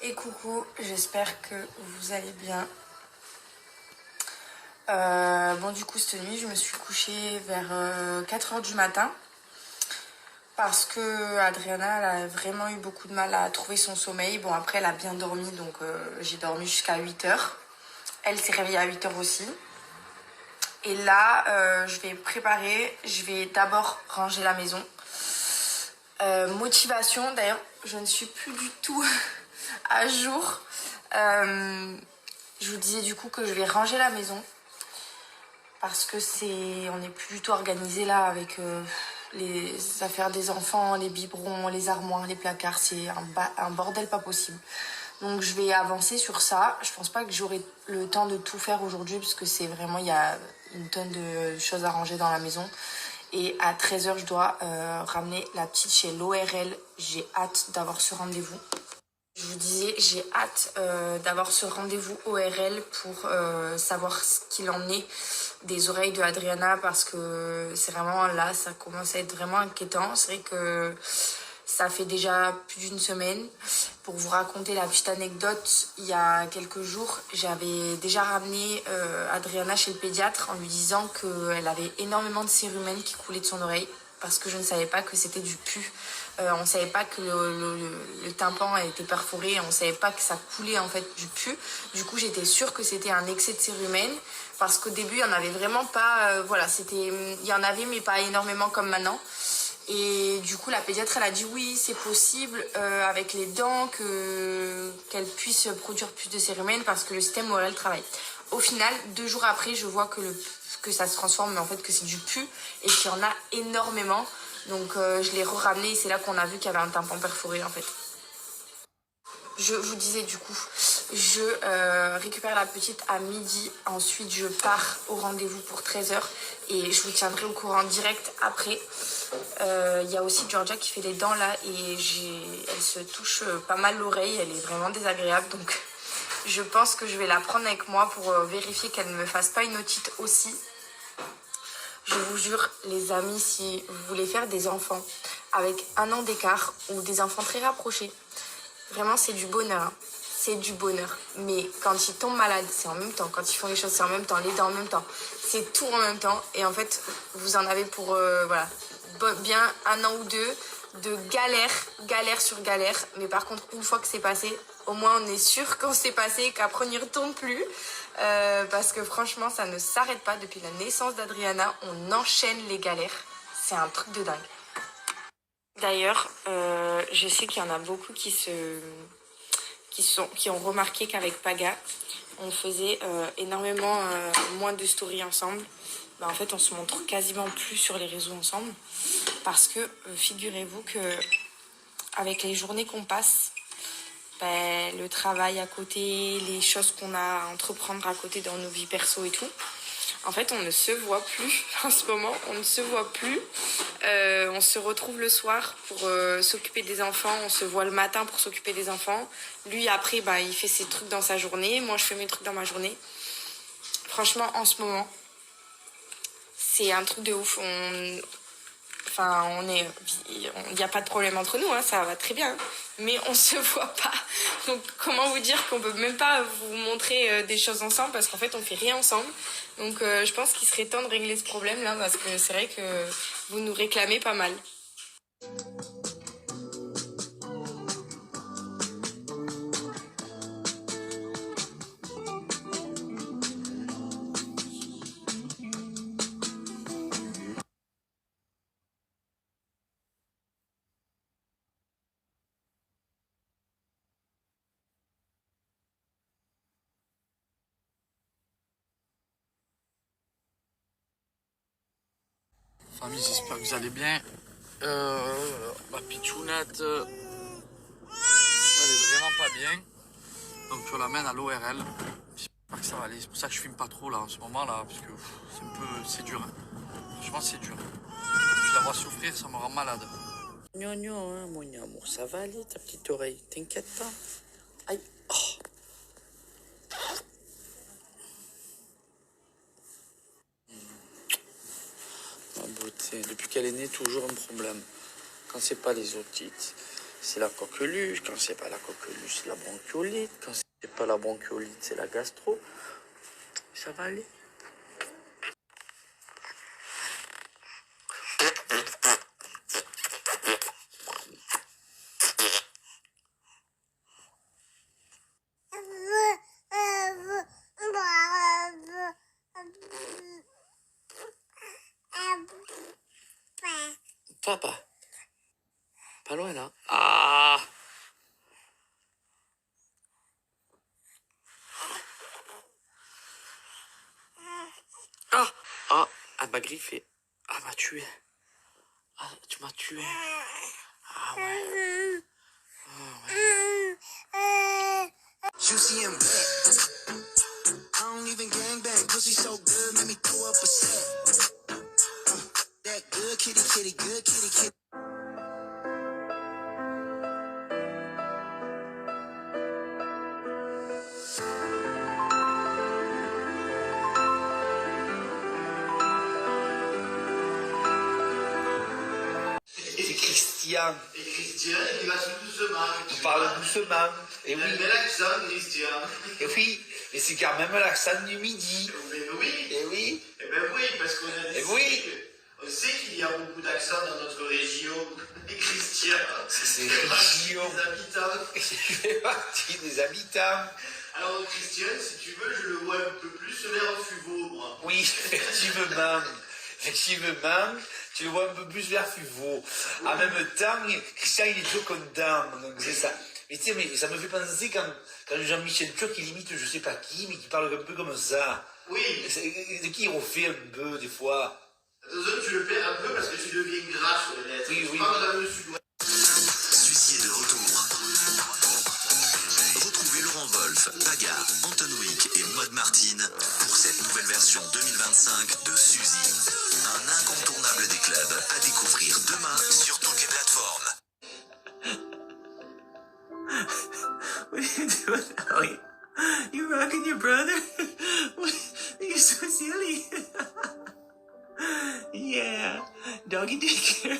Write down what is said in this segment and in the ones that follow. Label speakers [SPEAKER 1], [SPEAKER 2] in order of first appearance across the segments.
[SPEAKER 1] Et coucou, j'espère que vous allez bien. Bon du coup cette nuit je me suis couchée vers 4 h du matin parce que Adriana elle a vraiment eu beaucoup de mal à trouver son sommeil. Bon après elle a bien dormi donc j'ai dormi jusqu'à 8 h. Elle s'est réveillée à 8 h aussi. Et là je vais préparer, je vais d'abord ranger la maison. Motivation, d'ailleurs je ne suis plus du tout à jour. Je vous disais du coup que je vais ranger la maison parce que on n'est plus du tout organisé là avec les affaires des enfants, les biberons, les armoires, les placards. C'est un bordel pas possible. Donc je vais avancer sur ça. Je pense pas que j'aurai le temps de tout faire aujourd'hui parce que c'est vraiment, il y a une tonne de choses à ranger dans la maison. Et à 13 h je dois ramener la petite chez l'ORL. J'ai hâte d'avoir ce rendez-vous. Je vous disais, j'ai hâte d'avoir ce rendez-vous ORL pour savoir ce qu'il en est des oreilles de Adriana parce que c'est vraiment là, ça commence à être vraiment inquiétant. C'est vrai que ça fait déjà plus d'une semaine. Pour vous raconter la petite anecdote, il y a quelques jours, j'avais déjà ramené Adriana chez le pédiatre en lui disant qu'elle avait énormément de cérumen qui coulaient de son oreille parce que je ne savais pas que c'était du pus. On ne savait pas que le tympan était perforé, on ne savait pas que ça coulait en fait du pus. Du coup, j'étais sûre que c'était un excès de cérumen parce qu'au début, il n'y en avait vraiment pas. Voilà, il y en avait, mais pas énormément comme maintenant. Et du coup, la pédiatre, elle a dit oui, c'est possible avec les dents qu'elle puisse produire plus de cérumen parce que le système ORL travaille. Au final, 2 jours après, je vois que ça se transforme, mais en fait que c'est du pus et qu'il y en a énormément. Donc je l'ai ramené et c'est là qu'on a vu qu'il y avait un tympan perforé en fait. Je vous disais du coup, je récupère la petite à midi, ensuite je pars au rendez-vous pour 13 h et je vous tiendrai au courant direct après. Il y a aussi Georgia qui fait les dents là et elle se touche pas mal l'oreille, elle est vraiment désagréable donc je pense que je vais la prendre avec moi pour vérifier qu'elle ne me fasse pas une otite aussi. Je vous jure les amis, si vous voulez faire des enfants avec 1 an d'écart ou des enfants très rapprochés, vraiment c'est du bonheur, hein. C'est du bonheur. Mais quand ils tombent malades, c'est en même temps. Quand ils font les choses, c'est en même temps. Les dents en même temps. C'est tout en même temps. Et en fait, vous en avez pour voilà, bien 1 an ou 2 de galère sur galère. Mais par contre, une fois que c'est passé, au moins on est sûr qu'on s'est passé et qu'après on n'y retourne plus. Parce que franchement, ça ne s'arrête pas. Depuis la naissance d'Adriana, on enchaîne les galères. C'est un truc de dingue. D'ailleurs, je sais qu'il y en a beaucoup qui ont remarqué qu'avec Paga, on faisait énormément moins de stories ensemble. Bah, en fait, on se montre quasiment plus sur les réseaux ensemble parce que figurez-vous que avec les journées qu'on passe, bah, le travail à côté, les choses qu'on a à entreprendre à côté dans nos vies perso et tout, en fait, on ne se voit plus en ce moment, on ne se voit plus. On se retrouve le soir pour s'occuper des enfants, on se voit le matin pour s'occuper des enfants. Lui, après, bah, il fait ses trucs dans sa journée, moi, je fais mes trucs dans ma journée. Franchement, en ce moment, c'est un truc de ouf. Il n'y a pas de problème entre nous, hein, ça va très bien. Mais on se voit pas. Donc comment vous dire qu'on peut même pas vous montrer des choses ensemble parce qu'en fait on fait rien ensemble. Donc je pense qu'il serait temps de régler ce problème là parce que c'est vrai que vous nous réclamez pas mal.
[SPEAKER 2] Famille, j'espère que vous allez bien. Ma pitchounette, elle est vraiment pas bien. Donc je l'amène à l'ORL. J'espère que ça va aller. C'est pour ça que je filme pas trop là en ce moment là, parce que c'est dur. Hein. Franchement, c'est dur. Je la vois souffrir, ça me rend malade. Gnogno, hein, mon amour, ça va aller ta petite oreille, t'inquiète pas. Aïe. Oh. Ma beauté, depuis qu'elle est née, toujours un problème. Quand c'est pas les otites, c'est la coqueluche. Quand c'est pas la coqueluche, c'est la bronchiolite. Quand c'est pas la bronchiolite, c'est la gastro. Ça va aller. Papa, pas loin là. Ah! Ah! Ah! Elle m'a griffé. Elle m'a tué. Ah, tu m'as tué. Ah ouais.
[SPEAKER 3] Juicy and black. I don't even gang bang. Pussy so good, make me throw up a set. That good kitty, kitty, good kitty, kitty.
[SPEAKER 4] C'est Christian.
[SPEAKER 5] Et Christian, il va tout doucement.
[SPEAKER 4] On parle doucement. Et
[SPEAKER 5] Il a
[SPEAKER 4] oui,
[SPEAKER 5] un bel accent, Christian.
[SPEAKER 4] et oui, mais c'est quand même l'accent du midi.
[SPEAKER 5] Mais oui,
[SPEAKER 4] Et oui,
[SPEAKER 5] eh ben oui, parce qu'on a
[SPEAKER 4] Eh oui.
[SPEAKER 5] on sait qu'il y a beaucoup d'accents dans notre région. Et Christian,
[SPEAKER 4] c'est
[SPEAKER 5] fait partie
[SPEAKER 4] région.
[SPEAKER 5] des habitants.
[SPEAKER 4] Je fais partie des habitants.
[SPEAKER 5] Alors Christian, si tu veux, je le vois un peu plus vers Fuveau, moi.
[SPEAKER 4] Oui, effectivement. Effectivement, tu le vois un peu plus vers Fuveau. En même temps, Christian, il est toujours content. Donc c'est ça. Mais tu sais, mais ça me fait penser quand Jean-Michel Turc, il imite je sais pas qui, mais qui parle un peu comme ça.
[SPEAKER 5] Oui,
[SPEAKER 4] De qui il refait un peu, des fois.
[SPEAKER 5] attention, tu le perds un peu parce que tu deviens gras sur les lettres.
[SPEAKER 4] Oui, oui.
[SPEAKER 5] Pas dans le sud-ouest.
[SPEAKER 3] Suzy est de retour. Retrouvez Laurent Wolf, Bagarre, Anton Wick et Maud Martine pour cette nouvelle version 2025 de Suzy. Un incontournable des clubs à découvrir demain sur toutes les plateformes.
[SPEAKER 4] What are you doing, Ellie? You rocking your brother? You're so silly. Yeah, doggy daycare.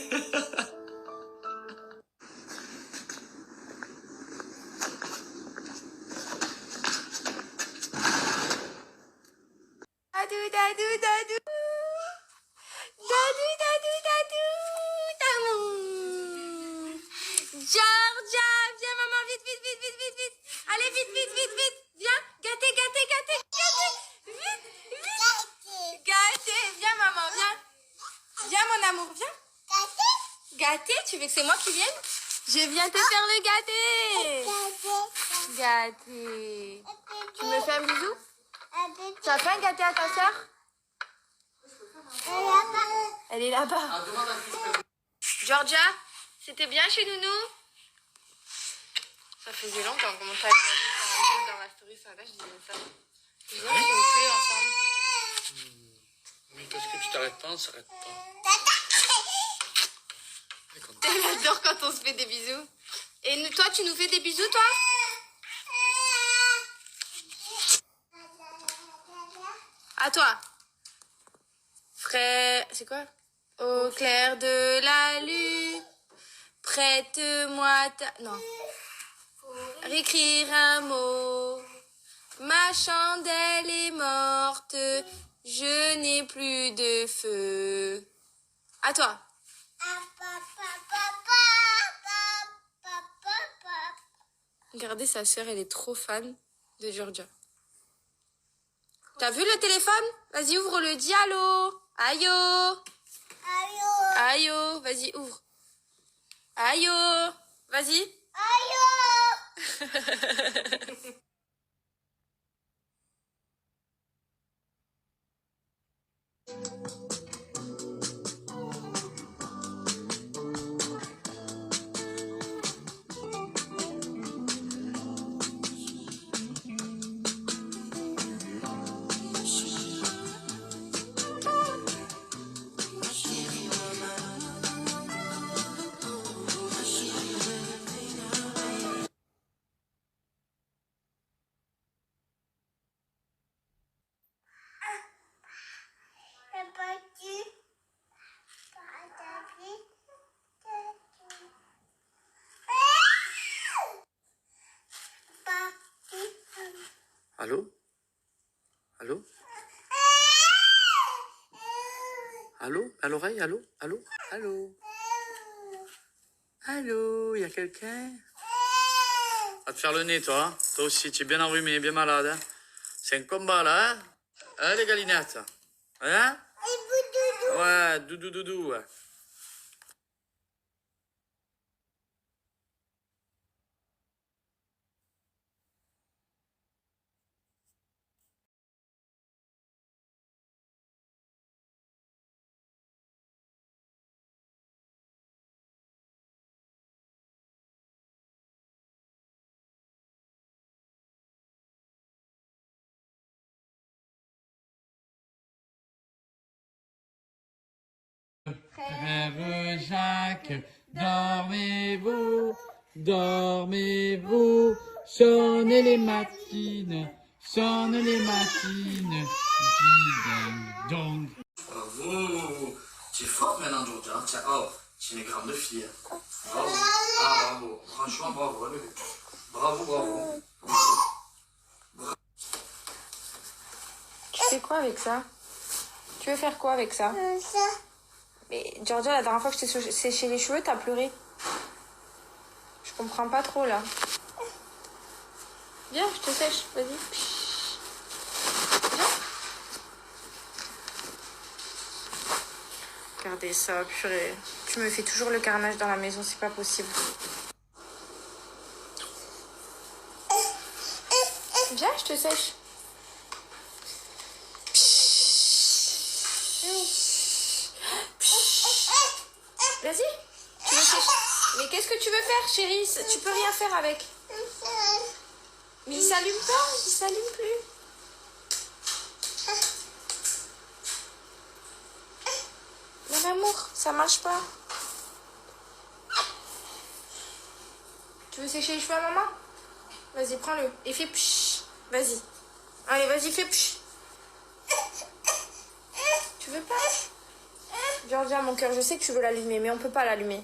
[SPEAKER 1] Dadou, dadou, dadou. Dadou, dadou, dadou. D'amour. Georgia, viens maman, vite, vite, vite, vite, vite, vite. Allez, vite, vite, vite, vite. Viens, gâtez, gâtez, gâtez, gâtez. Vite, vite. Gâtez, viens maman, viens. Viens mon amour, viens. Gâtez, tu veux que c'est moi qui vienne? Je viens te faire le gâté. Gâté. Tu me fais un bisou? Tu as fait un gâté à ta soeur? Elle est là-bas. Georgia, c'était bien chez Nounou? Ça faisait longtemps qu'on t'a vu dans ma story ça. Là, je disais ça. Je disais, on fait ensemble.
[SPEAKER 2] Mais parce que tu t'arrêtes pas, on s'arrête pas.
[SPEAKER 1] Elle adore quand on se fait des bisous. Et toi, tu nous fais des bisous, toi? À toi. Frère, c'est quoi? Au clair de la lune, prête-moi ta... Non. Réécrire un mot. Ma chandelle est morte, je n'ai plus de feu. À toi. Regardez, sa sœur, elle est trop fan de Georgia. T'as vu le téléphone? Vas-y, ouvre-le, dis allô. Ayo. Ayo, vas-y, ouvre. Ayo, vas-y.
[SPEAKER 2] Allô? Allô? Allô? À l'oreille? Allô? Allô? Allô? Allô? Y a quelqu'un? Va te faire le nez, toi. Hein? Toi aussi, tu es bien enrhumé, bien malade. Hein? C'est un combat, là. Hein? Hein, les galinettes? Hein? Ouais, doudou, doudou, ouais. Frère Jacques, dormez-vous, dormez-vous, sonnez les matines, dis ding dong. Bravo, tu es forte maintenant, Georgia. Tiens, oh, tu es une grande fille. Bravo, ah bravo, franchement bravo, bébé. Bravo, bravo.
[SPEAKER 1] Tu fais quoi avec ça? Tu veux faire quoi avec ça? Mais Georgia, la dernière fois que je t'ai séché les cheveux, t'as pleuré. Je comprends pas trop là. Viens, je te sèche, vas-y. Viens. Regardez ça, purée. Tu me fais toujours le carnage dans la maison, c'est pas possible. Viens, je te sèche. Vas-y, tu veux sécher. Mais qu'est-ce que tu veux faire, chérie? Tu peux rien faire avec. Mais il s'allume pas, il s'allume plus. Mon amour, ça marche pas. Tu veux sécher les cheveux à maman? Vas-y, prends-le et fais psh. Vas-y. Allez, vas-y, fais psh. Tu veux pas? Georgia, mon cœur, je sais que tu veux l'allumer, mais on peut pas l'allumer.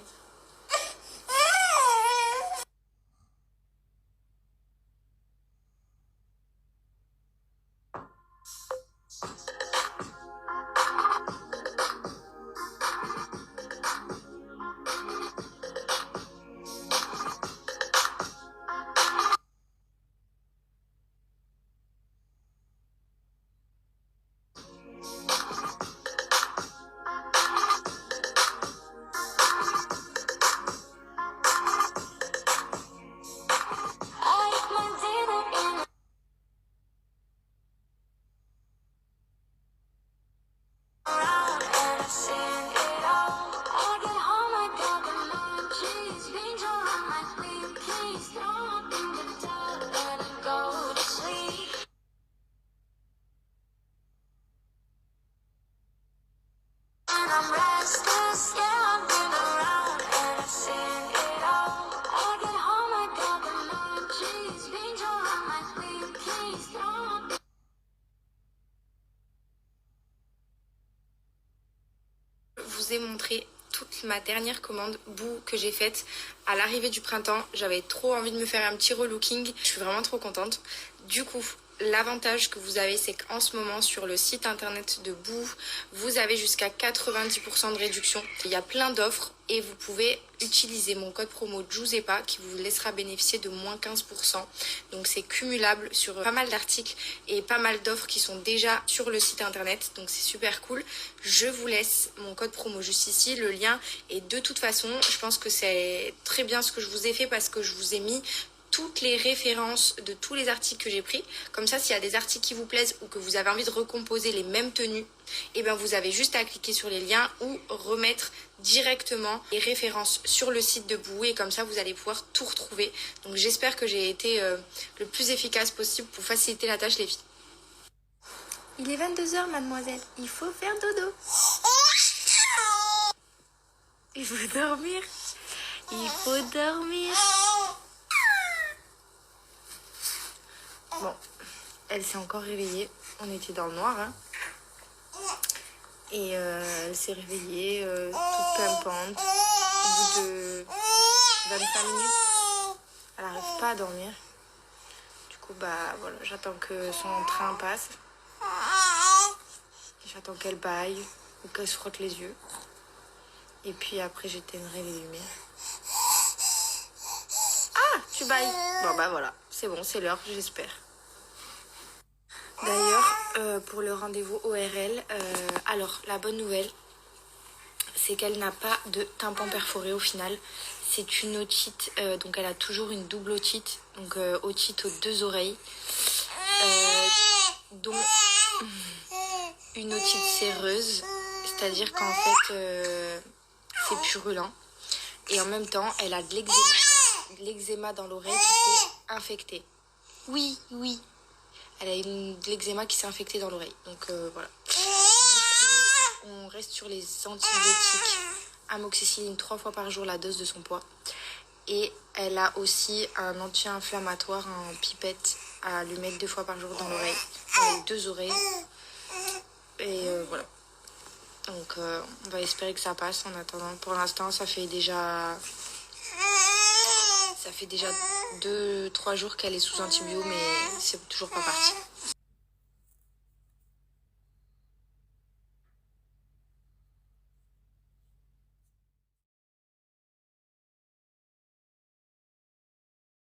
[SPEAKER 1] Je vous ai montré toute ma dernière commande boue que j'ai faite à l'arrivée du printemps. J'avais trop envie de me faire un petit relooking. Je suis vraiment trop contente. Du coup, l'avantage que vous avez, c'est qu'en ce moment, sur le site internet de Boo, vous avez jusqu'à 90% de réduction. Il y a plein d'offres et vous pouvez utiliser mon code promo Giuseppa qui vous laissera bénéficier de moins 15%. Donc c'est cumulable sur pas mal d'articles et pas mal d'offres qui sont déjà sur le site internet. Donc c'est super cool. Je vous laisse mon code promo juste ici, le lien. Et de toute façon, je pense que c'est très bien ce que je vous ai fait parce que je vous ai mis toutes les références de tous les articles que j'ai pris. Comme ça, s'il y a des articles qui vous plaisent ou que vous avez envie de recomposer les mêmes tenues, et bien vous avez juste à cliquer sur les liens ou remettre directement les références sur le site de Boo et comme ça vous allez pouvoir tout retrouver. Donc j'espère que j'ai été le plus efficace possible pour faciliter la tâche les filles. Il est 22h mademoiselle, il faut faire dodo. Il faut dormir. Il faut dormir. Bon, elle s'est encore réveillée. On était dans le noir, hein. Et elle s'est réveillée toute pimpante. Au bout de 25 minutes, elle n'arrive pas à dormir. Du coup, coup, bah voilà, j'attends que son train passe. J'attends qu'elle baille ou qu'elle se frotte les yeux. Et puis après, j'éteindrai les lumières. Ah, tu bailles. Bon, bah voilà, c'est bon, c'est l'heure, j'espère. D'ailleurs, pour le rendez-vous ORL, alors la bonne nouvelle, c'est qu'elle n'a pas de tympan perforé au final. C'est une otite, donc elle a toujours une double otite, donc otite aux 2 oreilles, dont une otite séreuse, c'est-à-dire qu'en fait c'est purulent. Et en même temps, elle a de l'eczéma dans l'oreille qui s'est infecté. Oui, oui. Elle a de l'eczéma qui s'est infecté dans l'oreille. Donc voilà. Du coup, on reste sur les antibiotiques. Amoxicilline 3 fois par jour, la dose de son poids. Et elle a aussi un anti-inflammatoire en pipette à lui mettre 2 fois par jour dans l'oreille. Dans les 2 oreilles. Et voilà. Donc on va espérer que ça passe en attendant. Pour l'instant, ça fait déjà 2-3 jours qu'elle est sous antibio, mais c'est toujours pas parti.